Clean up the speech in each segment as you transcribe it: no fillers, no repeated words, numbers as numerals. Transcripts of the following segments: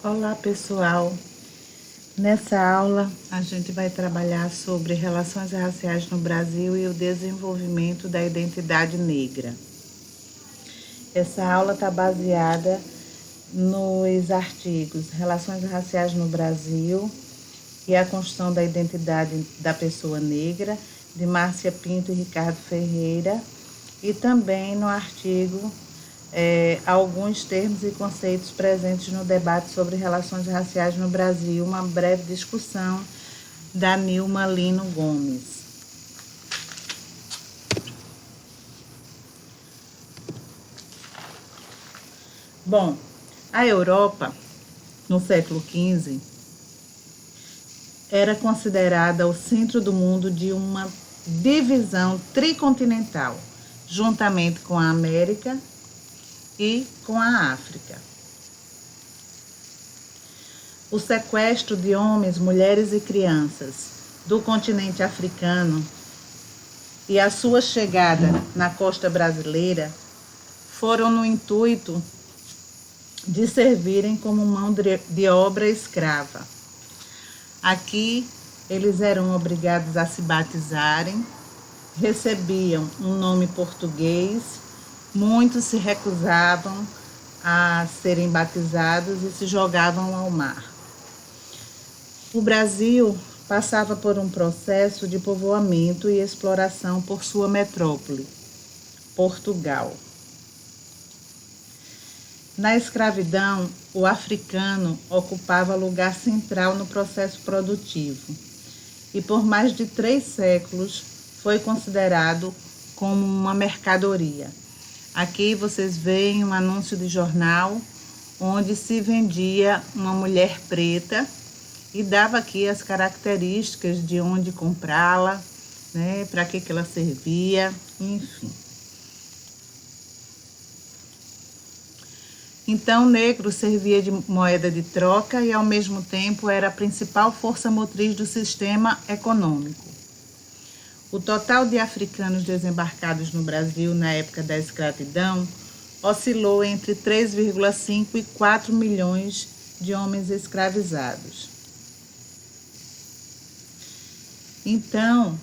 Olá pessoal, nessa aula a gente vai trabalhar sobre relações raciais no Brasil e o desenvolvimento da identidade negra. Essa aula está baseada nos artigos Relações Raciais no Brasil e a Construção da Identidade da Pessoa Negra, de Márcia Pinto e Ricardo Ferreira, e também no artigo alguns termos e conceitos presentes no debate sobre relações raciais no Brasil, uma breve discussão da Nilma Lino Gomes. Bom, a Europa, no século XV, era considerada o centro do mundo de uma divisão tricontinental, juntamente com a América e com a África. O sequestro de homens, mulheres e crianças do continente africano e a sua chegada na costa brasileira foram no intuito de servirem como mão de obra escrava. Aqui eles eram obrigados a se batizarem, recebiam um nome português. Muitos se recusavam a serem batizados e se jogavam ao mar. O Brasil passava por um processo de povoamento e exploração por sua metrópole, Portugal. Na escravidão, o africano ocupava lugar central no processo produtivo e por mais de 3 séculos foi considerado como uma mercadoria. Aqui vocês veem um anúncio de jornal onde se vendia uma mulher preta e dava aqui as características de onde comprá-la, né, para que ela servia, enfim. Então, o negro servia de moeda de troca e, ao mesmo tempo, era a principal força motriz do sistema econômico. O total de africanos desembarcados no Brasil na época da escravidão oscilou entre 3,5 e 4 milhões de homens escravizados. Então,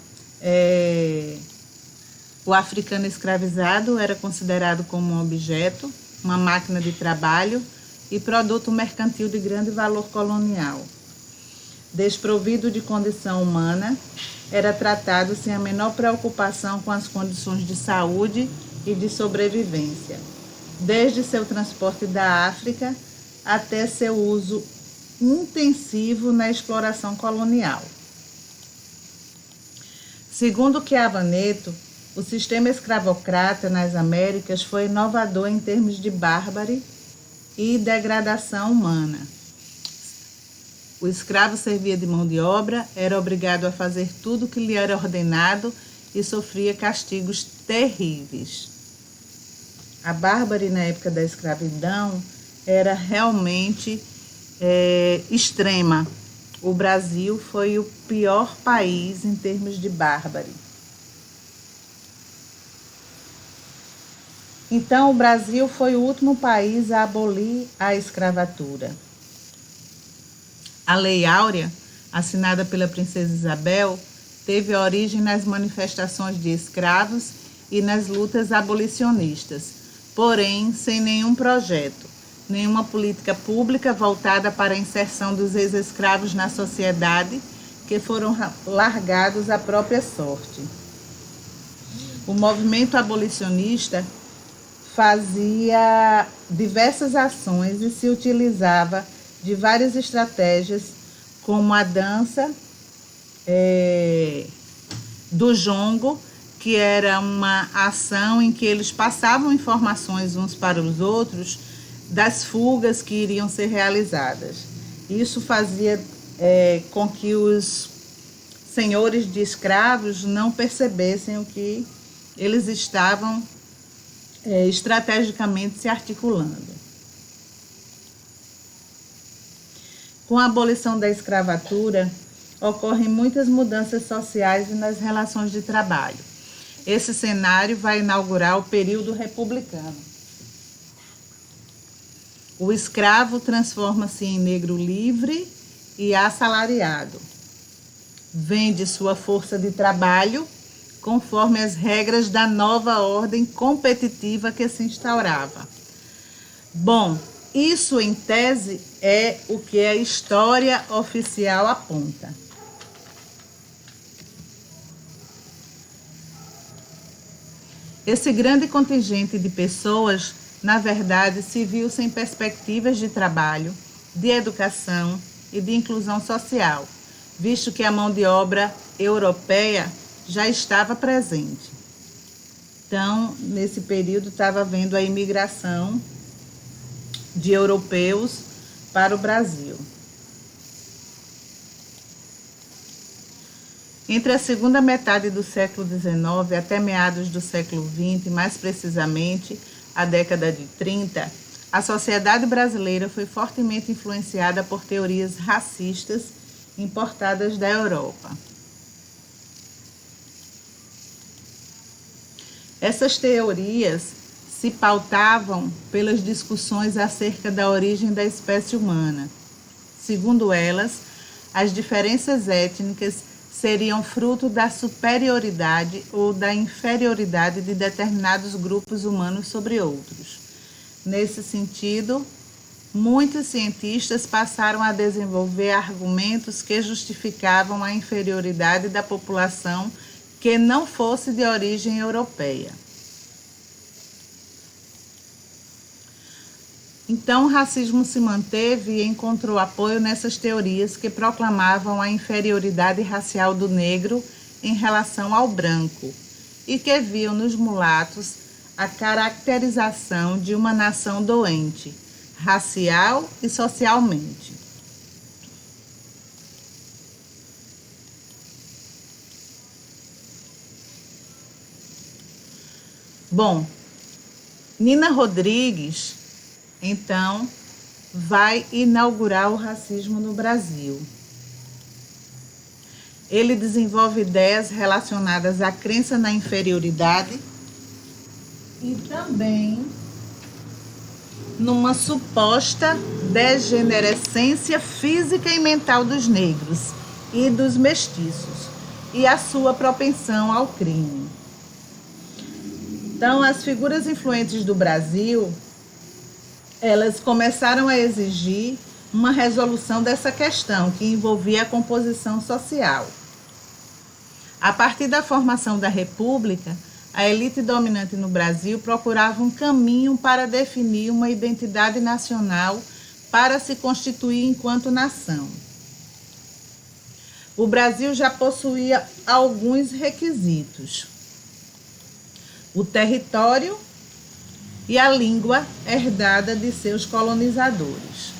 o africano escravizado era considerado como um objeto, uma máquina de trabalho e produto mercantil de grande valor colonial. Desprovido de condição humana, era tratado sem a menor preocupação com as condições de saúde e de sobrevivência, desde seu transporte da África até seu uso intensivo na exploração colonial. Segundo Chiava Neto, o sistema escravocrata nas Américas foi inovador em termos de bárbaro e degradação humana. O escravo servia de mão de obra, era obrigado a fazer tudo o que lhe era ordenado e sofria castigos terríveis. A bárbara na época da escravidão era realmente extrema. O Brasil foi o pior país em termos de bárbaro. Então, o Brasil foi o último país a abolir a escravatura. A Lei Áurea, assinada pela Princesa Isabel, teve origem nas manifestações de escravos e nas lutas abolicionistas, porém sem nenhum projeto, nenhuma política pública voltada para a inserção dos ex-escravos na sociedade, que foram largados à própria sorte. O movimento abolicionista fazia diversas ações e se utilizava de várias estratégias, como a dança do jongo, que era uma ação em que eles passavam informações uns para os outros das fugas que iriam ser realizadas. Isso fazia com que os senhores de escravos não percebessem o que eles estavam estrategicamente se articulando. Com a abolição da escravatura, ocorrem muitas mudanças sociais e nas relações de trabalho. Esse cenário vai inaugurar o período republicano. O escravo transforma-se em negro livre e assalariado. Vende sua força de trabalho conforme as regras da nova ordem competitiva que se instaurava. Bom, isso em tese é o que a história oficial aponta. Esse grande contingente de pessoas, na verdade, se viu sem perspectivas de trabalho, de educação e de inclusão social, visto que a mão de obra europeia já estava presente. Então, nesse período, estava havendo a imigração de europeus para o Brasil. Entre a segunda metade do século XIX até meados do século XX, mais precisamente a década de 30, a sociedade brasileira foi fortemente influenciada por teorias racistas importadas da Europa. Essas teorias se pautavam pelas discussões acerca da origem da espécie humana. Segundo elas, as diferenças étnicas seriam fruto da superioridade ou da inferioridade de determinados grupos humanos sobre outros. Nesse sentido, muitos cientistas passaram a desenvolver argumentos que justificavam a inferioridade da população que não fosse de origem europeia. Então, o racismo se manteve e encontrou apoio nessas teorias que proclamavam a inferioridade racial do negro em relação ao branco e que viam nos mulatos a caracterização de uma nação doente, racial e socialmente. Bom, Nina Rodrigues, então, vai inaugurar o racismo no Brasil. Ele desenvolve ideias relacionadas à crença na inferioridade e também numa suposta degenerescência física e mental dos negros e dos mestiços e a sua propensão ao crime. Então, as figuras influentes do Brasil, elas começaram a exigir uma resolução dessa questão, que envolvia a composição social. A partir da formação da República, a elite dominante no Brasil procurava um caminho para definir uma identidade nacional para se constituir enquanto nação. O Brasil já possuía alguns requisitos: o território e a língua herdada de seus colonizadores.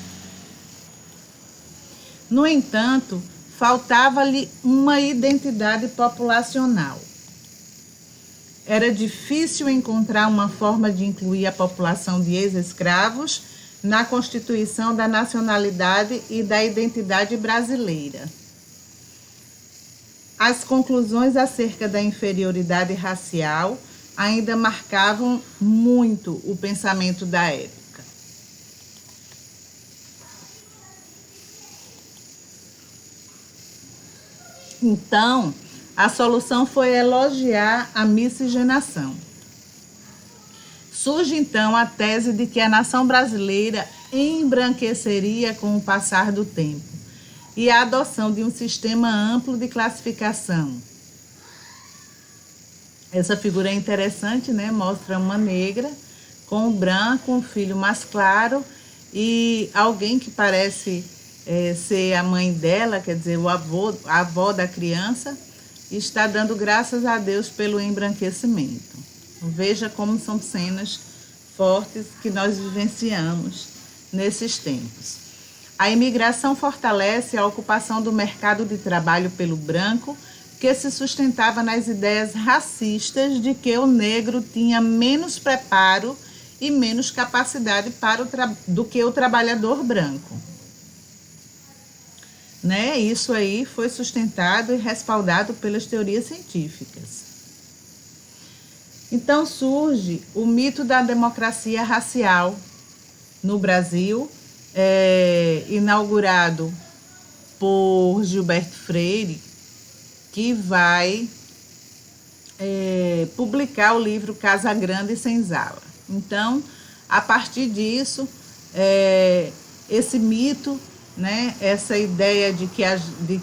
No entanto, faltava-lhe uma identidade populacional. Era difícil encontrar uma forma de incluir a população de ex-escravos na constituição da nacionalidade e da identidade brasileira. As conclusões acerca da inferioridade racial ainda marcavam muito o pensamento da época. Então, a solução foi elogiar a miscigenação. Surge, então, a tese de que a nação brasileira embranqueceria com o passar do tempo e a adoção de um sistema amplo de classificação. Essa figura é interessante, né? Mostra uma negra com um branco, um filho mais claro e alguém que parece ser a mãe dela, quer dizer, a avó da criança, está dando graças a Deus pelo embranquecimento. Veja como são cenas fortes que nós vivenciamos nesses tempos. A imigração fortalece a ocupação do mercado de trabalho pelo branco, que se sustentava nas ideias racistas de que o negro tinha menos preparo e menos capacidade do que o trabalhador branco. Né? Isso aí foi sustentado e respaldado pelas teorias científicas. Então surge o mito da democracia racial, no Brasil, inaugurado por Gilberto Freire, que vai publicar o livro Casa Grande e Senzala. Então, a partir disso, esse mito, né, essa ideia de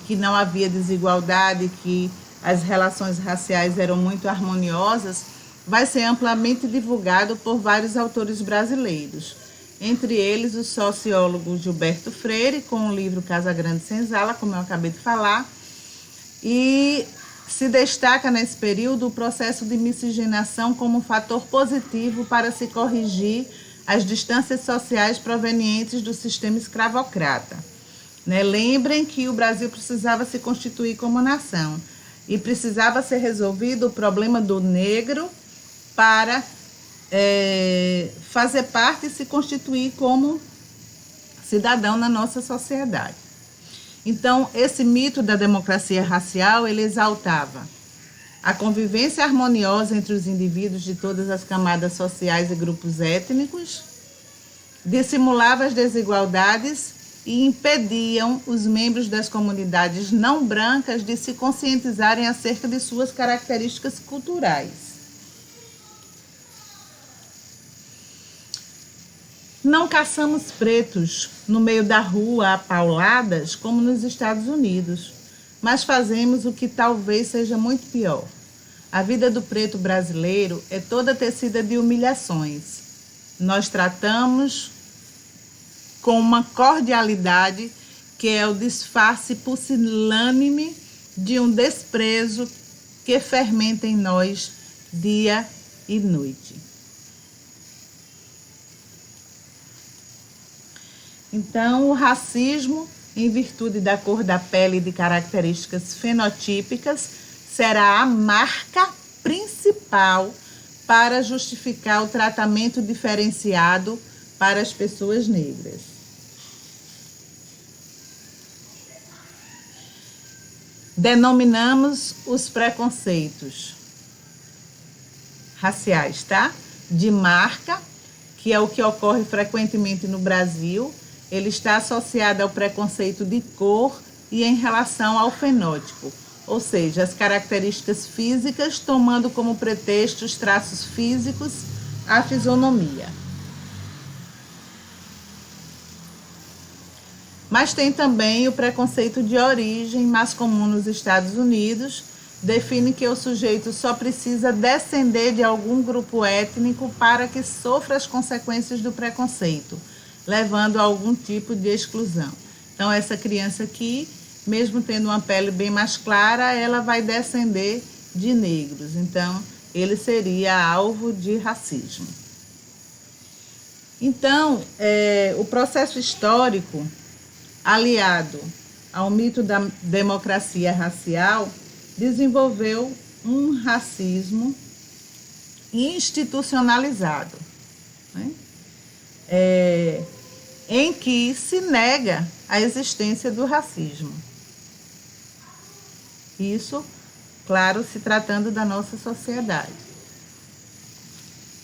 que não havia desigualdade, que as relações raciais eram muito harmoniosas, vai ser amplamente divulgado por vários autores brasileiros. Entre eles, o sociólogo Gilberto Freire, com o livro Casa Grande e Senzala, como eu acabei de falar, e se destaca nesse período o processo de miscigenação como um fator positivo para se corrigir as distâncias sociais provenientes do sistema escravocrata. Né? Lembrem que o Brasil precisava se constituir como nação e precisava ser resolvido o problema do negro para fazer parte e se constituir como cidadão na nossa sociedade. Então, esse mito da democracia racial, ele exaltava a convivência harmoniosa entre os indivíduos de todas as camadas sociais e grupos étnicos, dissimulava as desigualdades e impediam os membros das comunidades não brancas de se conscientizarem acerca de suas características culturais. Não caçamos pretos no meio da rua a pauladas como nos Estados Unidos, mas fazemos o que talvez seja muito pior. A vida do preto brasileiro é toda tecida de humilhações. Nós tratamos com uma cordialidade que é o disfarce pusilânime de um desprezo que fermenta em nós dia e noite. Então, o racismo, em virtude da cor da pele e de características fenotípicas, será a marca principal para justificar o tratamento diferenciado para as pessoas negras. Denominamos os preconceitos raciais, tá? De marca, que é o que ocorre frequentemente no Brasil. Ele está associado ao preconceito de cor e em relação ao fenótipo, ou seja, as características físicas tomando como pretexto os traços físicos, a fisionomia. Mas tem também o preconceito de origem, mais comum nos Estados Unidos, define que o sujeito só precisa descender de algum grupo étnico para que sofra as consequências do preconceito, levando a algum tipo de exclusão. Então, essa criança aqui, mesmo tendo uma pele bem mais clara, ela vai descender de negros. Então, ele seria alvo de racismo. Então, o processo histórico, aliado ao mito da democracia racial, desenvolveu um racismo institucionalizado, né? Em que se nega a existência do racismo. Isso, claro, se tratando da nossa sociedade.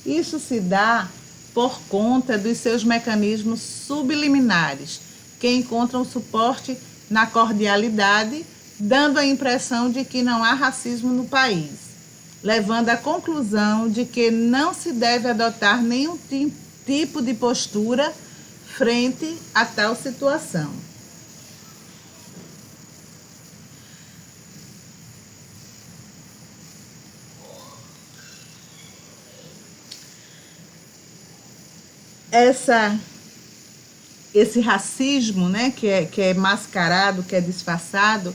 Isso se dá por conta dos seus mecanismos subliminares, que encontram suporte na cordialidade, dando a impressão de que não há racismo no país, levando à conclusão de que não se deve adotar nenhum tipo de postura frente a tal situação. Esse racismo, né, que é mascarado, que é disfarçado,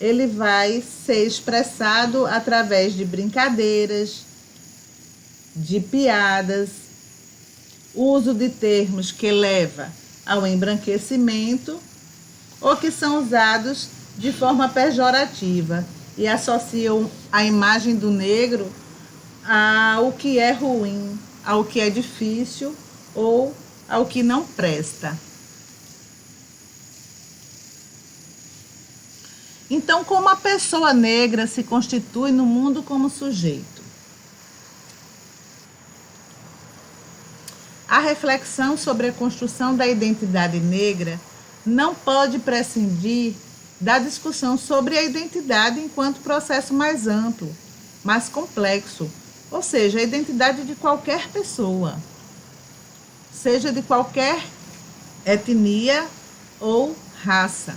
ele vai ser expressado através de brincadeiras, de piadas, uso de termos que leva ao embranquecimento ou que são usados de forma pejorativa e associam a imagem do negro ao que é ruim, ao que é difícil ou ao que não presta. Então, como a pessoa negra se constitui no mundo como sujeito? A reflexão sobre a construção da identidade negra não pode prescindir da discussão sobre a identidade enquanto processo mais amplo, mais complexo, ou seja, a identidade de qualquer pessoa, seja de qualquer etnia ou raça.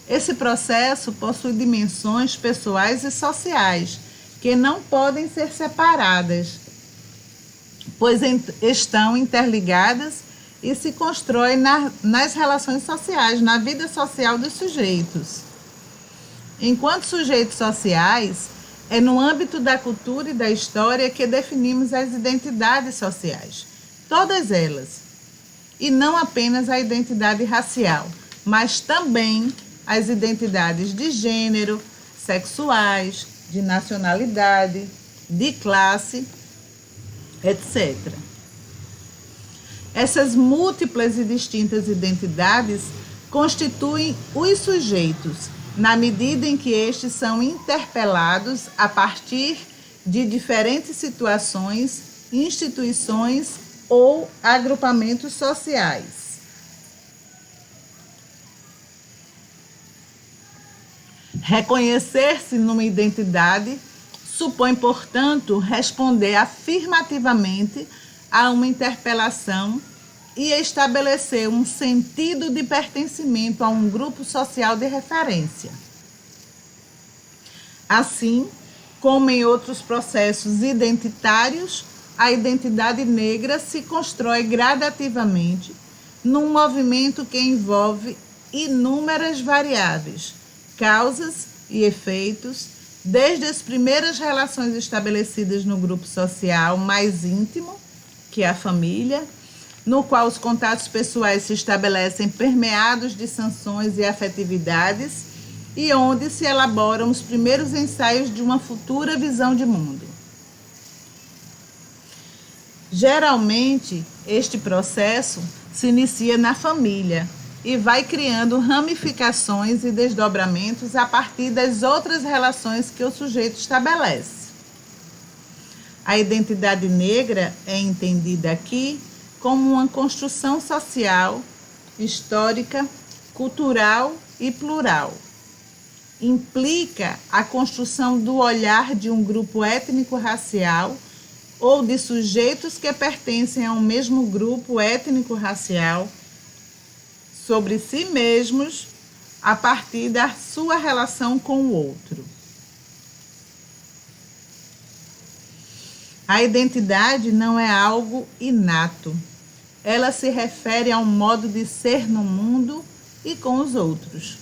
Esse processo possui dimensões pessoais e sociais que não podem ser separadas, pois estão interligadas e se constroem nas relações sociais, na vida social dos sujeitos. Enquanto sujeitos sociais, é no âmbito da cultura e da história que definimos as identidades sociais, todas elas, e não apenas a identidade racial, mas também as identidades de gênero, sexuais, de nacionalidade, de classe, etc. Essas múltiplas e distintas identidades constituem os sujeitos, na medida em que estes são interpelados a partir de diferentes situações, instituições ou agrupamentos sociais. Reconhecer-se numa identidade supõe, portanto, responder afirmativamente a uma interpelação e estabelecer um sentido de pertencimento a um grupo social de referência. Assim, como em outros processos identitários, a identidade negra se constrói gradativamente num movimento que envolve inúmeras variáveis, causas e efeitos, desde as primeiras relações estabelecidas no grupo social mais íntimo, que é a família, no qual os contatos pessoais se estabelecem permeados de sanções e afetividades e onde se elaboram os primeiros ensaios de uma futura visão de mundo. Geralmente, este processo se inicia na família e vai criando ramificações e desdobramentos a partir das outras relações que o sujeito estabelece. A identidade negra é entendida aqui como uma construção social, histórica, cultural e plural. Implica a construção do olhar de um grupo étnico-racial ou de sujeitos que pertencem a um mesmo grupo étnico-racial sobre si mesmos a partir da sua relação com o outro. A identidade não é algo inato. Ela se refere a um modo de ser no mundo e com os outros.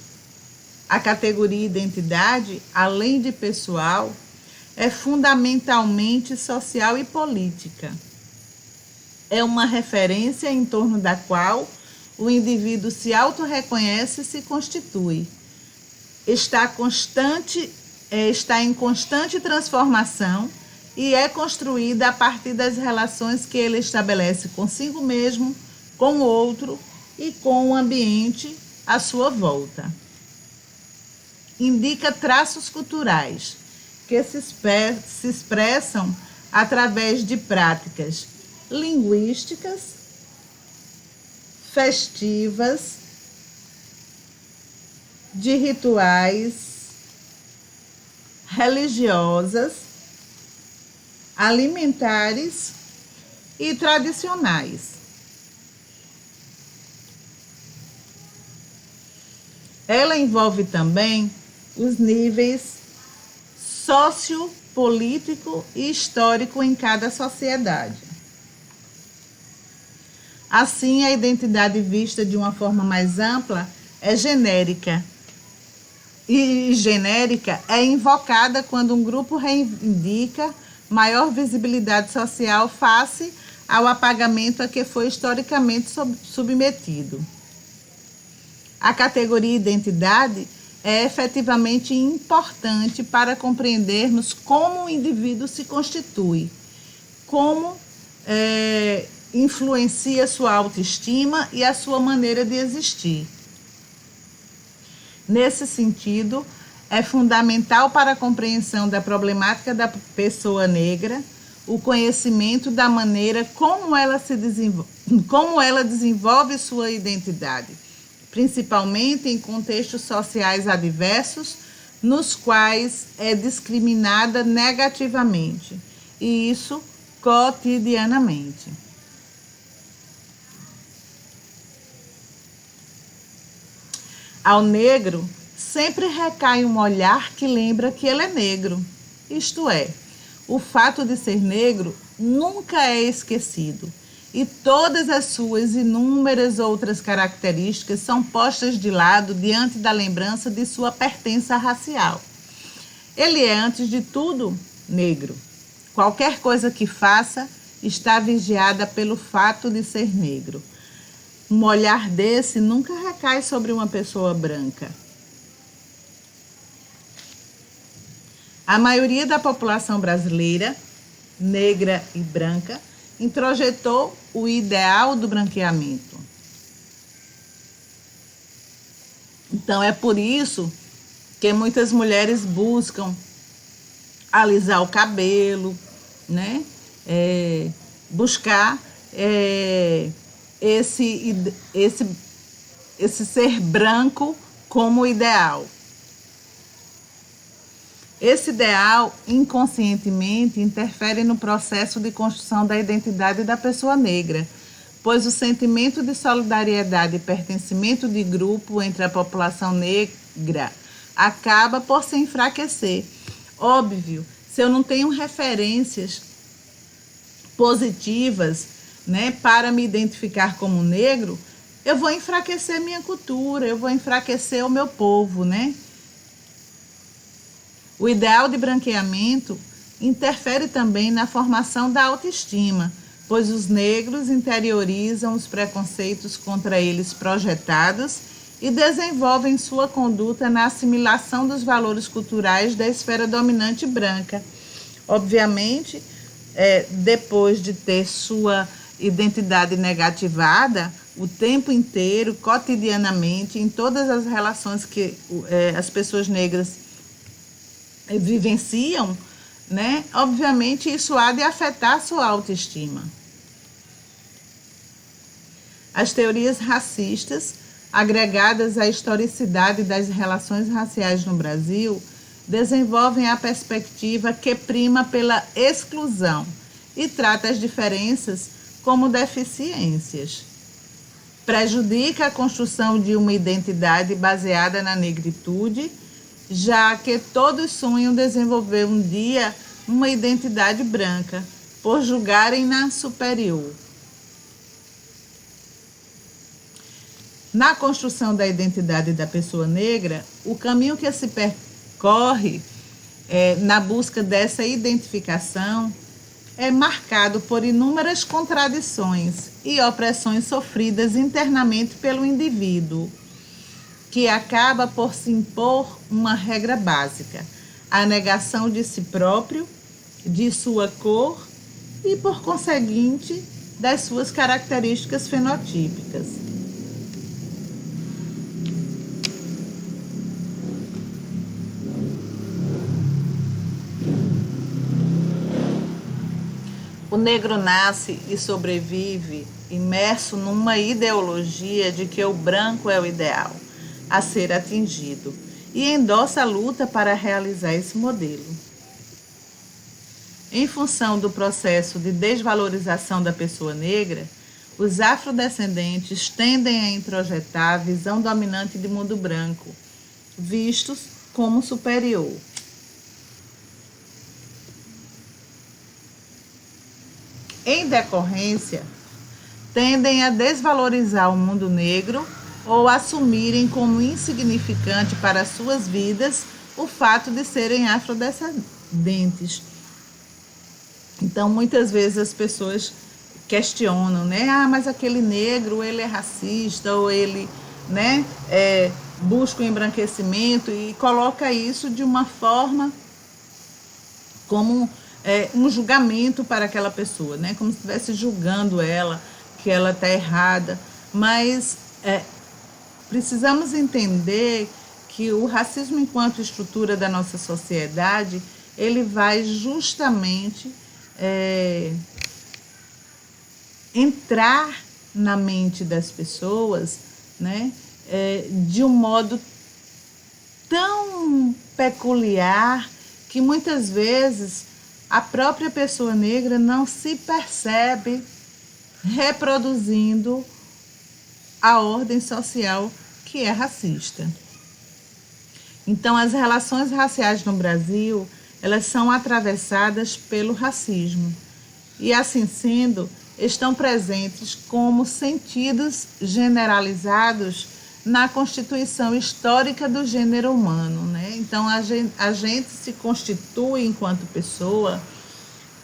A categoria identidade, além de pessoal, é fundamentalmente social e política. É uma referência em torno da qual o indivíduo se autorreconhece e se constitui. Está em constante transformação e é construída a partir das relações que ele estabelece consigo mesmo, com o outro e com o ambiente à sua volta. Indica traços culturais que se expressam através de práticas linguísticas, festivas, de rituais, religiosas, alimentares e tradicionais. Ela envolve também os níveis sociopolítico e histórico em cada sociedade. Assim, a identidade vista de uma forma mais ampla é genérica. E genérica é invocada quando um grupo reivindica maior visibilidade social face ao apagamento a que foi historicamente submetido. A categoria identidade é efetivamente importante para compreendermos como o indivíduo se constitui, como influencia sua autoestima e a sua maneira de existir. Nesse sentido, é fundamental para a compreensão da problemática da pessoa negra o conhecimento da maneira como ela desenvolve sua identidade, principalmente em contextos sociais adversos, nos quais é discriminada negativamente, e isso cotidianamente. Ao negro sempre recai um olhar que lembra que ele é negro, isto é, o fato de ser negro nunca é esquecido e todas as suas inúmeras outras características são postas de lado diante da lembrança de sua pertença racial. Ele é, antes de tudo, negro. Qualquer coisa que faça está vigiada pelo fato de ser negro. Um olhar desse nunca recai sobre uma pessoa branca. A maioria da população brasileira, negra e branca, introjetou o ideal do branqueamento. Então, é por isso que muitas mulheres buscam alisar o cabelo, né? Buscar esse ser branco como ideal. Esse ideal, inconscientemente, interfere no processo de construção da identidade da pessoa negra, pois o sentimento de solidariedade e pertencimento de grupo entre a população negra acaba por se enfraquecer. Óbvio, se eu não tenho referências positivas, né, para me identificar como negro, eu vou enfraquecer minha cultura, eu vou enfraquecer o meu povo, né? O ideal de branqueamento interfere também na formação da autoestima, pois os negros interiorizam os preconceitos contra eles projetados e desenvolvem sua conduta na assimilação dos valores culturais da esfera dominante branca. Obviamente, depois de ter sua identidade negativada, o tempo inteiro, cotidianamente, em todas as relações que as pessoas negras vivenciam, né? Obviamente isso há de afetar sua autoestima. As teorias racistas, agregadas à historicidade das relações raciais no Brasil, desenvolvem a perspectiva que prima pela exclusão e trata as diferenças como deficiências. Prejudica a construção de uma identidade baseada na negritude, já que todos sonham desenvolver um dia uma identidade branca, por julgarem-na superior. Na construção da identidade da pessoa negra, o caminho que se percorre na busca dessa identificação é marcado por inúmeras contradições e opressões sofridas internamente pelo indivíduo, que acaba por se impor uma regra básica, a negação de si próprio, de sua cor e, por conseguinte, das suas características fenotípicas. O negro nasce e sobrevive imerso numa ideologia de que o branco é o ideal a ser atingido e endossa a luta para realizar esse modelo. Em função do processo de desvalorização da pessoa negra, os afrodescendentes tendem a introjetar a visão dominante de mundo branco, vistos como superior. Em decorrência, tendem a desvalorizar o mundo negro ou assumirem como insignificante para suas vidas o fato de serem afrodescendentes. Então, muitas vezes as pessoas questionam, né? Mas aquele negro, ele é racista, ou ele, né, busca o embranquecimento, e coloca isso de uma forma como um julgamento para aquela pessoa, né? Como se estivesse julgando ela, que ela está errada. Mas precisamos entender que o racismo, enquanto estrutura da nossa sociedade, ele vai justamente entrar na mente das pessoas, né, de um modo tão peculiar que muitas vezes a própria pessoa negra não se percebe reproduzindo a ordem social que é racista. Então, as relações raciais no Brasil, elas são atravessadas pelo racismo. E, assim sendo, estão presentes como sentidos generalizados na constituição histórica do gênero humano, né? Então, a gente se constitui enquanto pessoa,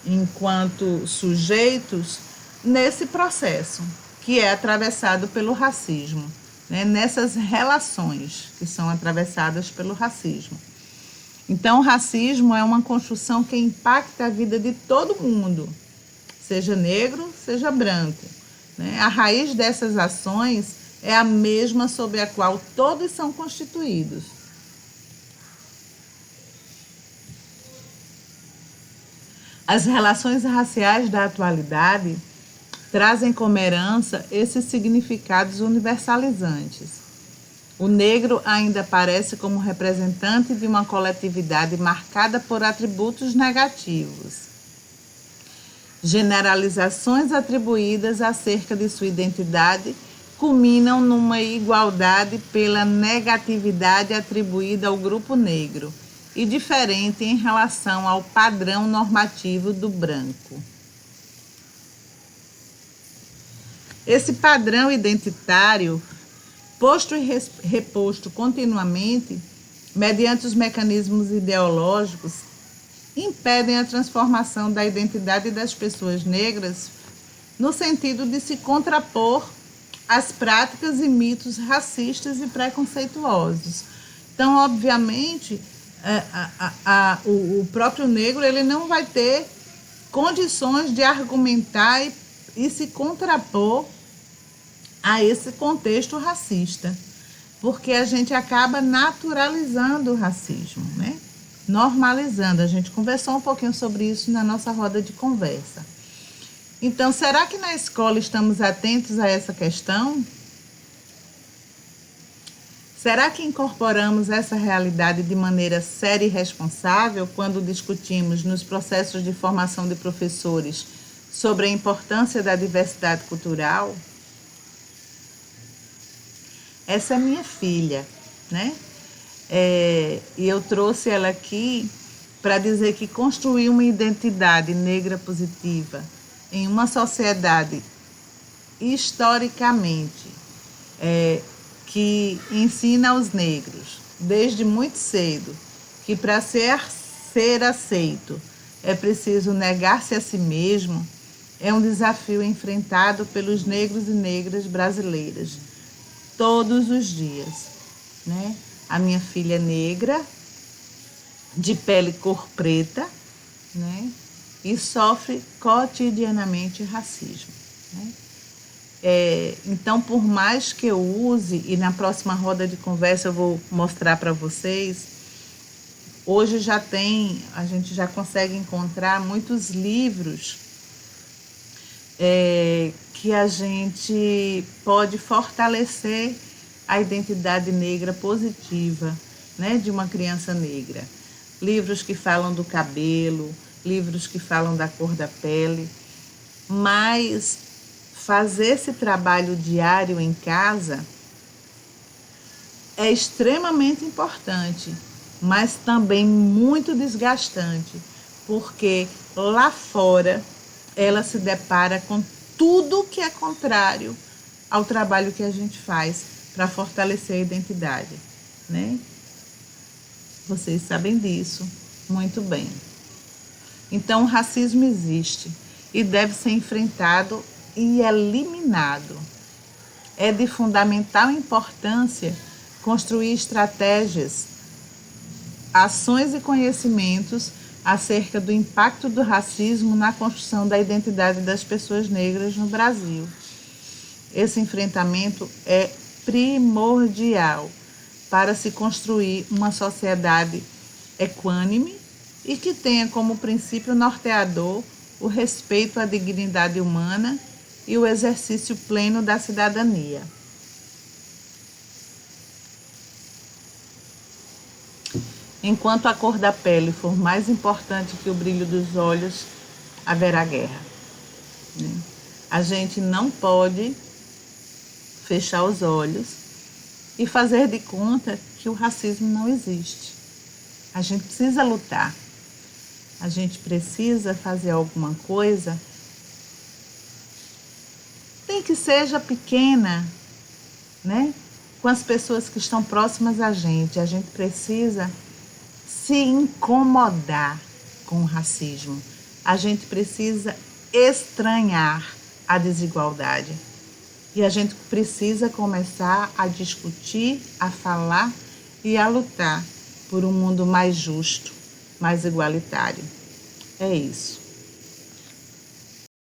enquanto sujeitos, nesse processo, que é atravessado pelo racismo, né? Nessas relações que são atravessadas pelo racismo. Então, o racismo é uma construção que impacta a vida de todo mundo, seja negro, seja branco, né? A raiz dessas ações é a mesma sobre a qual todos são constituídos. As relações raciais da atualidade trazem como herança esses significados universalizantes. O negro ainda aparece como representante de uma coletividade marcada por atributos negativos. Generalizações atribuídas acerca de sua identidade culminam numa igualdade pela negatividade atribuída ao grupo negro e diferente em relação ao padrão normativo do branco. Esse padrão identitário, posto e reposto continuamente, mediante os mecanismos ideológicos, impedem a transformação da identidade das pessoas negras no sentido de se contrapor às práticas e mitos racistas e preconceituosos. Então, obviamente, o próprio negro ele não vai ter condições de argumentar e se contrapor a esse contexto racista, porque a gente acaba naturalizando o racismo, né? Normalizando. A gente conversou um pouquinho sobre isso na nossa roda de conversa. Então, será que na escola estamos atentos a essa questão? Será que incorporamos essa realidade de maneira séria e responsável quando discutimos nos processos de formação de professores sobre a importância da diversidade cultural? Essa é minha filha, né? E eu trouxe ela aqui para dizer que construir uma identidade negra positiva em uma sociedade historicamente que ensina aos negros, desde muito cedo, que para ser aceito é preciso negar-se a si mesmo, é um desafio enfrentado pelos negros e negras brasileiras todos os dias, né? A minha filha é negra, de pele cor preta, né? E sofre cotidianamente racismo, né? Então, por mais que eu use, e na próxima roda de conversa eu vou mostrar para vocês, hoje a gente já consegue encontrar muitos livros que a gente pode fortalecer a identidade negra positiva, né, de uma criança negra. Livros que falam do cabelo, livros que falam da cor da pele, mas fazer esse trabalho diário em casa é extremamente importante, mas também muito desgastante, porque lá fora ela se depara com tudo que é contrário ao trabalho que a gente faz para fortalecer a identidade, né? Vocês sabem disso muito bem. Então, o racismo existe e deve ser enfrentado e eliminado. É de fundamental importância construir estratégias, ações e conhecimentos acerca do impacto do racismo na construção da identidade das pessoas negras no Brasil. Esse enfrentamento é primordial para se construir uma sociedade equânime e que tenha como princípio norteador o respeito à dignidade humana e o exercício pleno da cidadania. Enquanto a cor da pele for mais importante que o brilho dos olhos, haverá guerra. A gente não pode fechar os olhos e fazer de conta que o racismo não existe. A gente precisa lutar. A gente precisa fazer alguma coisa, nem que seja pequena, né? Com as pessoas que estão próximas a gente. A gente precisa se incomodar com o racismo. A gente precisa estranhar a desigualdade. E a gente precisa começar a discutir, a falar e a lutar por um mundo mais justo, mais igualitário. É isso.